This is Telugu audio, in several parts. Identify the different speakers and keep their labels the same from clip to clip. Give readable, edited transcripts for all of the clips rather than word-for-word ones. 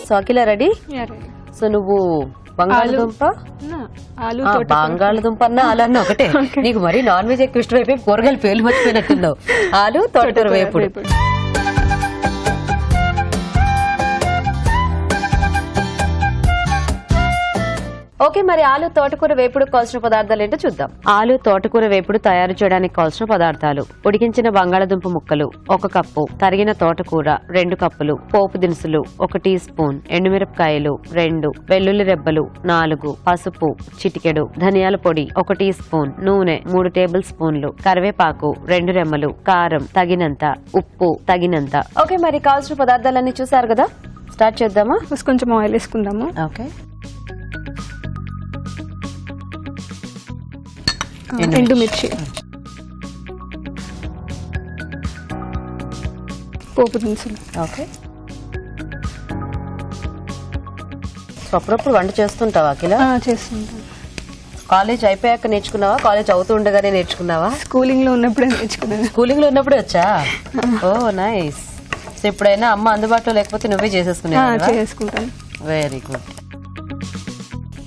Speaker 1: సో అఖిల రెడీ? సో నువ్వు బంగాళదుంప అన్న ఆలు అన్న ఒకటే. నీకు మరీ నాన్ వెజ్ ఎక్కువ ఇష్టమైపోయి కూరగాయలు పేర్లు మర్చిపోయినట్టున్నావు. ఆలు తోటకూర వేపుడు. ఓకే, మరి ఆలు తోటకూర వేపుడు కావాల్సిన పదార్థాలు ఏంటో చూద్దాం. ఆలు తోటకూర వేపుడు తయారు చేయడానికి కావాల్సిన పదార్థాలు: ఉడికించిన బంగాళదుంప ముక్కలు 1 కప్పు, తరిగిన తోటకూర 2 కప్పులు, పోపు దినుసులు 1 టీ స్పూన్, ఎండుమిరపకాయలు 2, వెల్లుల్లి రెబ్బలు 4, పసుపు చిటికెడు, ధనియాల పొడి 1 టీ స్పూన్, నూనె 3 టేబుల్ స్పూన్లు, కరివేపాకు 2 రెమ్మలు, కారం తగినంత, ఉప్పు తగినంత. ఓకే, మరి కావాల్సిన పదార్థాలన్నీ చూసారు కదా, స్టార్ట్ చేద్దామా?
Speaker 2: కొంచెం ఆయిల్ వేసుకుందాము.
Speaker 1: ఓకే,
Speaker 2: ఎండుమిర్చి, పోపు దినుసులు.
Speaker 1: ఓకే, అప్పుడప్పుడు వంట చేస్తుంటావా అఖిల?
Speaker 2: చేస్తుంటాను.
Speaker 1: కాలేజ్ అయిపోయాక నేర్చుకున్నావా, కాలేజ్ అవుతూ ఉండగానే నేర్చుకున్నావా?
Speaker 2: స్కూలింగ్ లో ఉన్నప్పుడే నేర్చుకున్నాను.
Speaker 1: స్కూలింగ్ లో ఉన్నప్పుడే వచ్చా? ఓ నైస్. సో ఎప్పుడైనా అమ్మ అందుబాటులో లేకపోతే నువ్వే
Speaker 2: చేసుకుంటాను.
Speaker 1: Very good.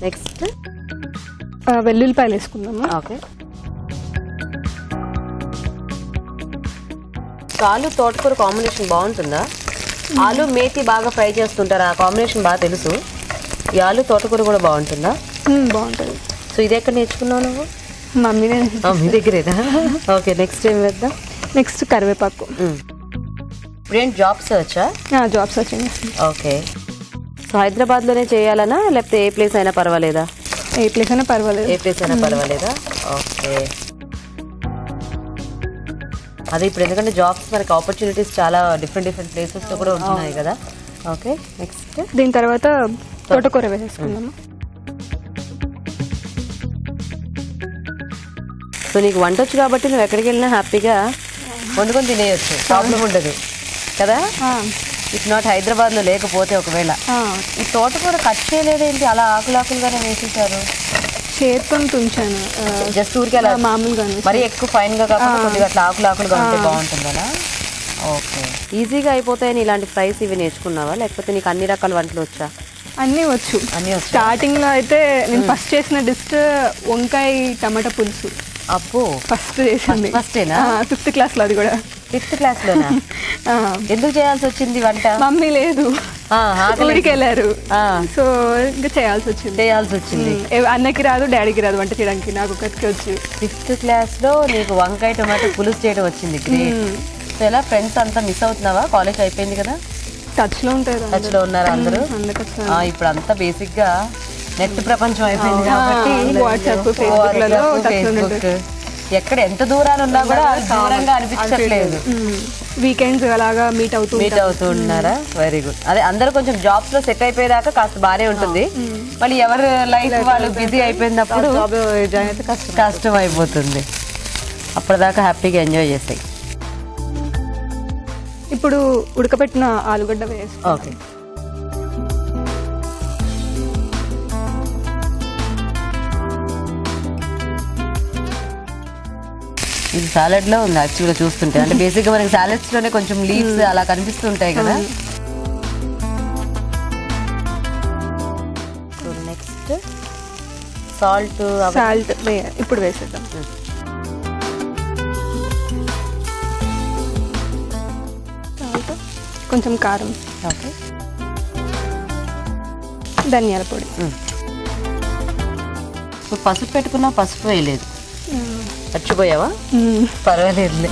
Speaker 1: నెక్స్ట్
Speaker 2: వెల్లుల్లిపాయలు వేసుకుందాము.
Speaker 1: ఓకే, ఆలు తోటకూర కాంబినేషన్ బాగుంటుందా? ఆలు మేతి బాగా ఫ్రై చేస్తుంటారా? ఆ కాంబినేషన్ బాగా తెలుసు. ఈ ఆలు తోటకూర కూడా బాగుంటుందా?
Speaker 2: బాగుంటుంది.
Speaker 1: సో ఇది ఎక్కడ నేర్చుకున్నావు నువ్వు?
Speaker 2: మమ్మీ
Speaker 1: దగ్గరేనా? ఓకే, నెక్స్ట్ ఏం వేద్దాం?
Speaker 2: నెక్స్ట్ కరివేపాకు.
Speaker 1: ఇప్పుడేంటి జాబ్ సర్చా?
Speaker 2: Job search.
Speaker 1: Okay, so Hyderabad లోనే చేయాలనా లేకపోతే ఏ ప్లేస్ అయినా పర్వాలేదా?
Speaker 2: ఏ ప్లేస్ అయినా పర్వాలేదు.
Speaker 1: ఏ ప్లేస్ అయినా పర్వాలేదా? ఓకే, అదే ఇప్పుడు ఎందుకంటే జాబ్స్ మనకి ఆపర్చునిటీస్ చాలా డిఫరెంట్ ప్లేసెస్ లో కూడా ఉంటున్నాయి కదా. ఓకే, నెక్స్ట్
Speaker 2: దీని తర్వాత తోటకూర వేసేసుకుందాము.
Speaker 1: సో నీకు వంట వచ్చు కాబట్టి నువ్వు ఎక్కడికి వెళ్ళినా హ్యాపీగా వండుకొని తినేయచ్చు, ప్రాబ్లం ఉండదు కదా. ఇఫ్ నాట్ హైదరాబాద్ లో లేకపోతే ఒకవేళ. ఈ తోటకూర కట్ చేయలేదేంటి, అలా ఆకులాకులుగానే వేసేసారు?
Speaker 2: చేతితో తుంచాను
Speaker 1: జస్ట్ ఊరికి అలా
Speaker 2: మామూలుగా,
Speaker 1: మరి ఎక్కువ ఫైన్ గా కాకుండా కొద్దిగా అట్లా ఆకులాకులుగా ఉంటే బాగుంటుంది కదా. ఓకే, ఈజీగా అయిపోతాయని ఇలాంటి ఫ్రైస్ ఇవి నేర్చుకున్నావా లేకపోతే నీకు అన్ని రకాల వంటలు వచ్చా?
Speaker 2: అన్నీ వచ్చు. స్టార్టింగ్ లో అయితే నేను ఫస్ట్ చేసిన డిష్ వంకాయ టమాటా పులుసు.
Speaker 1: అప్పు
Speaker 2: ఫస్ట్ చేసింది.
Speaker 1: ఫస్టేనా?
Speaker 2: 5th క్లాస్ లో. అది కూడా
Speaker 1: 5th క్లాస్ లోనా? ఎందుకు చేయాల్సి వచ్చింది వంట?
Speaker 2: మమ్మీ లేదు, ఊరికి వెళ్ళారు. సో ఇంకా చేయాల్సి వచ్చింది. అన్నకి రాదు, డాడీకి రాదు వంట చేయడానికి, నాకు ఒకరికి వచ్చు.
Speaker 1: 5th క్లాస్ లో నీకు వంకాయ టమాటా పులుసు చేయడం వచ్చింది. గ్రేట్. సో ఎలా ఫ్రెండ్స్ అంతా మిస్ అవుతున్నావా? కాలేజ్ అయిపోయింది కదా.
Speaker 2: టచ్ లో ఉంటారు.
Speaker 1: టచ్ లో ఉన్నారా అందరూ? ఇప్పుడు అంతా బేసిక్ గా నెట్ ప్రపంచం అయిపోయింది కాబట్టి ఫేస్బుక్ ఎక్కడ ఎంత దూరాలు ఉన్నా కూడా దూరంగా అనిపించట్లేదు.
Speaker 2: వీకెండ్స్ అలాగా మీట్ అవుతూ
Speaker 1: ఉన్నారా? Very good. అదే అందరూ కొంచెం జాబ్స్ లో సెట్ అయిపోయేదాకా కాస్త బానే ఉంటుంది. మళ్ళీ ఎవరు లైఫ్ వాళ్ళు బిజీ అయిపోయినప్పుడు కష్టం అయిపోతుంది. అప్పటిదాకా హ్యాపీగా ఎంజాయ్ చేస్తాయి.
Speaker 2: ఇప్పుడు ఉడకబెట్టిన ఆలుగడ్డ వేసి.
Speaker 1: ఓకే, ఇది సాలడ్ లో ఉంది యాక్చువల్గా చూస్తుంటే. అంటే బేసిక్ గా మనకి సాలడ్స్ లోనే కొంచెం లీవ్స్ అలా కనిపిస్తుంటాయి కదా. నెక్స్ట్ సాల్ట్
Speaker 2: ఇప్పుడు వేసేద్దాం. కొంచెం కారం.
Speaker 1: ఓకే,
Speaker 2: ధనియాల పొడి.
Speaker 1: పసుపు పెట్టుకున్నా పసుపు వేయలేదు, మర్చిపోయావా? పర్వాలేదులే.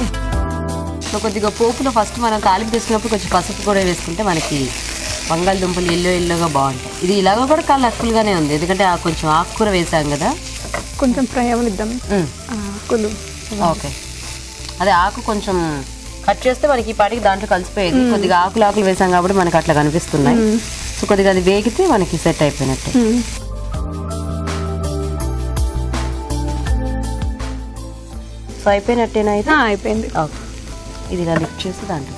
Speaker 1: కొద్దిగా పోపులో ఫస్ట్ మనం తాలింపు తీసుకున్నప్పుడు కొంచెం పసుపు కూడా వేసుకుంటే మనకి బంగాళదుంపలు ఎల్లోగా బాగుంటాయి. ఇది ఇలాగ కూడా కలర్ఫుల్ గానే ఉంది ఎందుకంటే కొంచెం ఆకుకూర వేసాం కదా.
Speaker 2: కొంచెం ఫ్రై అవ్వనిద్దాం.
Speaker 1: ఓకే, అదే ఆకు కొంచెం కట్ చేస్తే మనకి ఈ పాటికి దాంట్లో కలిసిపోయేది. కొద్దిగా ఆకులు వేసాం కాబట్టి మనకి అట్లా కనిపిస్తున్నాయి. సో కొద్దిగా అది వేగితే మనకి సెట్ అయిపోయినట్టే. సో అయిపోయినట్టేనా? అయితే
Speaker 2: అయిపోయింది.
Speaker 1: ఓకే, ఇది ఇలా లిఫ్ట్ చేసి దాంట్లో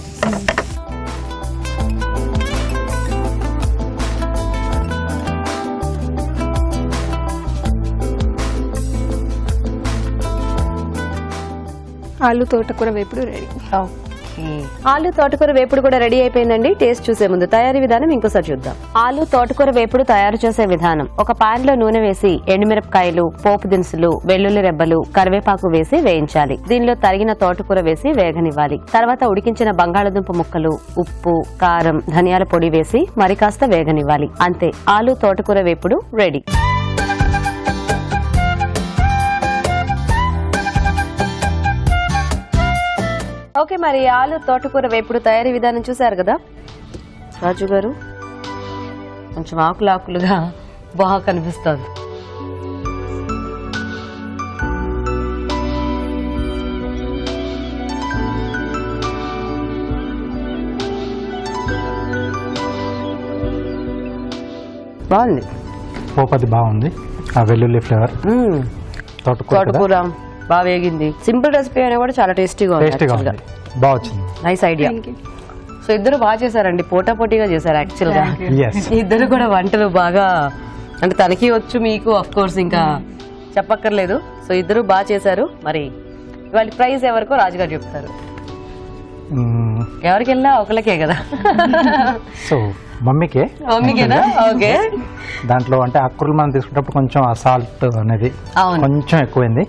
Speaker 2: ఆలు తోటకూర వేపుడు రెడీ.
Speaker 1: ఓకే, ఓకే, ఆలు తోటకూర వేపుడు కూడా రెడీ అయిపోయిందండి. టేస్ట్ చూసే ముందు తయారీ విధానం ఇంకోసారి చూద్దాం. ఆలు తోటకూర వేపుడు తయారు చేసే విధానం: ఒక పాన్ లో నూనె వేసి ఎండుమిరపకాయలు, పోపు దినుసులు, వెల్లుల్లి రెబ్బలు, కరివేపాకు వేసి వేయించాలి. దీనిలో తరిగిన తోటకూర వేసి వేగనివ్వాలి. తర్వాత ఉడికించిన బంగాళదుంప ముక్కలు, ఉప్పు, కారం, ధనియాల పొడి వేసి మరి కాస్త వేగనివ్వాలి. అంతే, ఆలు తోటకూర వేపుడు రెడీ. ఓకే, మరి ఆలు తోటకూర వేపుడు తయారీ విధానం చూసారు కదా రాజు గారు. కొంచెం ఆకులాకులుగా బాగా కనిపిస్తుంది. బాగుంది,
Speaker 3: పోపది బాగుంది, ఆ వెల్లుల్లి ఫ్లేవర్.
Speaker 1: తోటకూర బాగా వేగింది. సింపుల్ రెసిపీ అయినా కూడా చాలా టేస్టీగా
Speaker 3: ఉంది, బాగా వచ్చింది.
Speaker 1: Nice idea. సో ఇద్దరు బాగా చేశారండి, పోటాపోటీగా చేశారు యాక్చువల్ గా. ఇద్దరు కూడా వంటలు బాగా, అంటే తనకి వచ్చు, మీకు అఫ్ కోర్స్ ఇంకా చెప్పక్కర్లేదు. సో ఇద్దరు బాగా చేశారు. మరి వాళ్ళ ప్రైజ్ ఎవరికో రాజుగారు చెప్తారు. ఎవరికి వెళ్ళినా ఒకళ్ళకే కదా.
Speaker 3: సో మమ్మీకేనా? ఓకే. దాంట్లో అంటే ఆకుకూరలు మనం తీసుకున్నప్పుడు కొంచెం ఆ సాల్ట్ అనేది కొంచెం ఎక్కువైంది.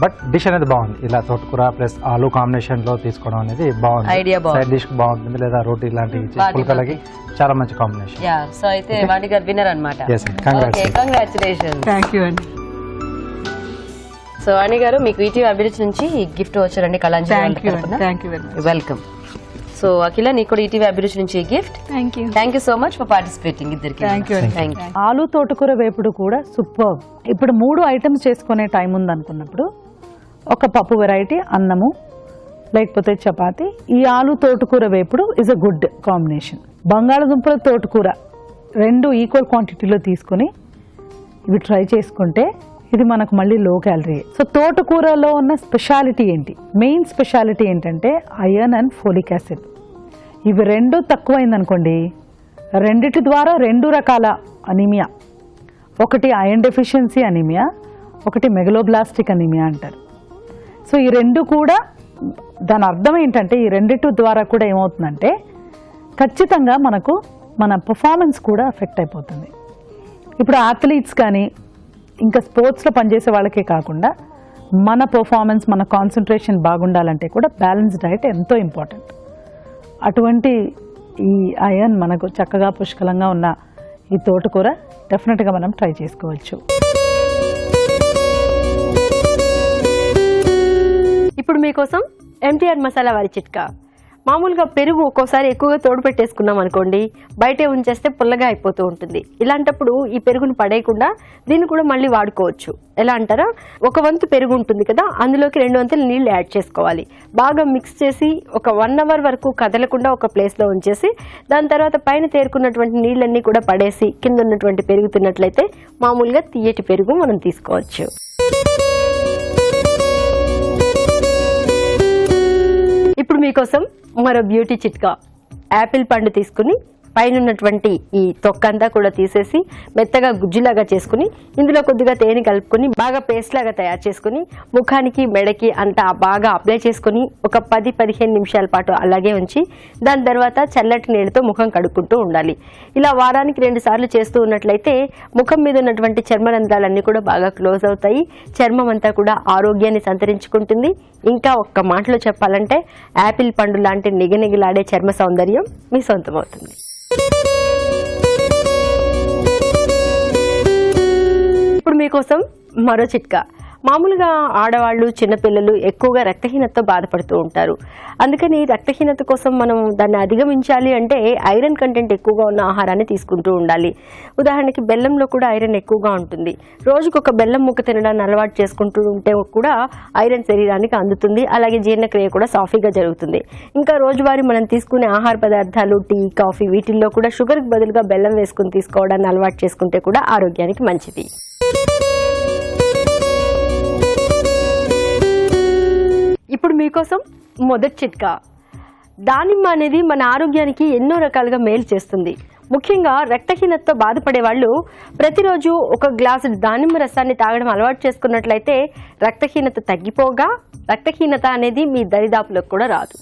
Speaker 3: బట్ డిష్ అనేది బాగుంది. ఇలా తోటకూర ప్లస్ ఆలు కాంబినేషన్ లో తీసుకోవడం అనేది బాగుంది.
Speaker 1: ఐడియా
Speaker 3: సైడ్ డిష్ బాగుంటుంది, లేదా రోటీ లాంటి పుల్కలకి చాలా మంచి కాంబినేషన్.
Speaker 1: సో అయితే వాటి గారు విన్నర్ అన్నమాట. కంగ్రాచులేషన్.
Speaker 2: థ్యాంక్ యూ అండి.
Speaker 1: సో వాణి గారు, మీకు ఈటీవీ అభిరుచి నుంచి గిఫ్ట్ వచ్చారండి కళాంజలి. వెల్కమ్. సో అఖిల, నీకు కూడా ఈటీవీ అభిరుచి నుంచి gift. Thank you so much for participating ఇద్దరికి.
Speaker 4: ఆలు తోటకూర వేపుడు కూడా సూపర్. ఇప్పుడు 3 ఐటమ్స్ చేసుకునే టైం ఉంది అనుకున్నప్పుడు ఒక పప్పు వెరైటీ, అన్నము లేకపోతే చపాతి, ఈ ఆలు తోటకూర వేపుడు ఇస్ అ గుడ్ కాంబినేషన్. బంగాళదుంపల తోటకూర 2 ఈక్వల్ క్వాంటిటీలో తీసుకుని ఇవి ట్రై చేసుకుంటే ఇది మనకు మళ్ళీ లో క్యాలరీ. సో తోటకూరలో ఉన్న స్పెషాలిటీ ఏంటి? మెయిన్ స్పెషాలిటీ ఏంటంటే ఐరన్ అండ్ ఫోలిక్ యాసిడ్. ఇవి 2 తక్కువైందనుకోండి, రెండిటి ద్వారా 2 రకాల అనీమియా, ఒకటి ఐరన్ డెఫిషియన్సీ అనీమియా, ఒకటి మెగలోబ్లాస్టిక్ అనీమియా అంటారు. సో ఈ 2 కూడా, దాని అర్థం ఏంటంటే ఈ రెండిటి ద్వారా కూడా ఏమవుతుందంటే ఖచ్చితంగా మనకు మన పర్ఫార్మెన్స్ కూడా ఎఫెక్ట్ అయిపోతుంది. ఇప్పుడు అథ్లీట్స్ కానీ ఇంకా స్పోర్ట్స్లో పనిచేసే వాళ్ళకే కాకుండా మన పర్ఫార్మెన్స్, మన కాన్సన్ట్రేషన్ బాగుండాలంటే కూడా బ్యాలెన్స్ డైట్ ఎంతో ఇంపార్టెంట్. అటువంటి ఈ ఐరన్ మనకు చక్కగా పుష్కలంగా ఉన్న ఈ తోటకూర డెఫినెట్గా మనం ట్రై చేసుకోవచ్చు.
Speaker 5: ఇప్పుడు మీకోసం ఎంటీఆర్ మసాలా వారి చిట్కా. మామూలుగా పెరుగు ఒక్కోసారి ఎక్కువగా తోడు పెట్టేసుకున్నాం అనుకోండి, బయటే ఉంచేస్తే పుల్లగా అయిపోతూ ఉంటుంది. ఇలాంటప్పుడు ఈ పెరుగును పడేయకుండా దీన్ని కూడా మళ్ళీ వాడుకోవచ్చు. ఎలా అంటారా, 1 వంతు పెరుగు ఉంటుంది కదా, అందులోకి 2 వంతులు నీళ్లు యాడ్ చేసుకోవాలి. బాగా మిక్స్ చేసి ఒక 1 అవర్ వరకు కదలకుండా ఒక ప్లేస్లో ఉంచేసి, దాని తర్వాత పైన తేరుకున్నటువంటి నీళ్ళన్నీ కూడా పడేసి కింద ఉన్నటువంటి పెరుగు తిన్నట్లయితే మామూలుగా తీయటి పెరుగు మనం తీసుకోవచ్చు. ఇప్పుడు మీకోసం మరో బ్యూటీ చిట్కా. యాపిల్ పండు తీసుకుని పైన ఉన్నటువంటి ఈ తొక్కంతా కూడా తీసేసి మెత్తగా గుజ్జులాగా చేసుకుని ఇందులో కొద్దిగా తేనె కలుపుకొని బాగా పేస్ట్ లాగా తయారు చేసుకుని ముఖానికి, మెడకి అంతా బాగా అప్లై చేసుకుని ఒక 10-15 నిమిషాల పాటు అలాగే ఉంచి దాని తర్వాత చల్లటి నీళ్ళతో ముఖం కడుక్కుంటూ ఉండాలి. ఇలా వారానికి 2 సార్లు చేస్తూ ఉన్నట్లయితే ముఖం మీద ఉన్నటువంటి చర్మరంధ్రాలన్నీ కూడా బాగా క్లోజ్ అవుతాయి. చర్మం అంతా కూడా ఆరోగ్యాన్ని సంతరించుకుంటుంది. ఇంకా ఒక్క మాటలో చెప్పాలంటే యాపిల్ పండు లాంటి నిగనిగలాడే చర్మ సౌందర్యం మీ సొంతమవుతుంది. ఇప్పుడు మీకోసం మరో చిట్కా. మామూలుగా ఆడవాళ్ళు, చిన్నపిల్లలు ఎక్కువగా రక్తహీనతతో బాధపడుతూ ఉంటారు. అందుకని రక్తహీనత కోసం మనం దాన్ని అధిగమించాలి అంటే ఐరన్ కంటెంట్ ఎక్కువగా ఉన్న ఆహారాన్ని తీసుకుంటూ ఉండాలి. ఉదాహరణకి బెల్లంలో కూడా ఐరన్ ఎక్కువగా ఉంటుంది. రోజుకొక బెల్లం ముక్క తినడాన్ని అలవాటు చేసుకుంటూ ఉంటే కూడా ఐరన్ శరీరానికి అందుతుంది. అలాగే జీర్ణక్రియ కూడా సాఫీగా జరుగుతుంది. ఇంకా రోజువారీ మనం తీసుకునే ఆహార పదార్థాలు, టీ, కాఫీ వీటిల్లో కూడా షుగర్కి బదులుగా బెల్లం వేసుకుని తీసుకోవడాన్ని అలవాటు చేసుకుంటే కూడా ఆరోగ్యానికి మంచిది. ఇప్పుడు మీకోసం మొదటి చిట్కా. దానిమ్మ అనేది మన ఆరోగ్యానికి ఎన్నో రకాలుగా మేలు చేస్తుంది. ముఖ్యంగా రక్తహీనతతో బాధపడే వాళ్ళు ప్రతిరోజు ఒక గ్లాసు దానిమ్మ రసాన్ని తాగడం అలవాటు చేసుకున్నట్లయితే రక్తహీనత తగ్గిపోగా రక్తహీనత అనేది మీ దరిదాపులకు కూడా రాదు.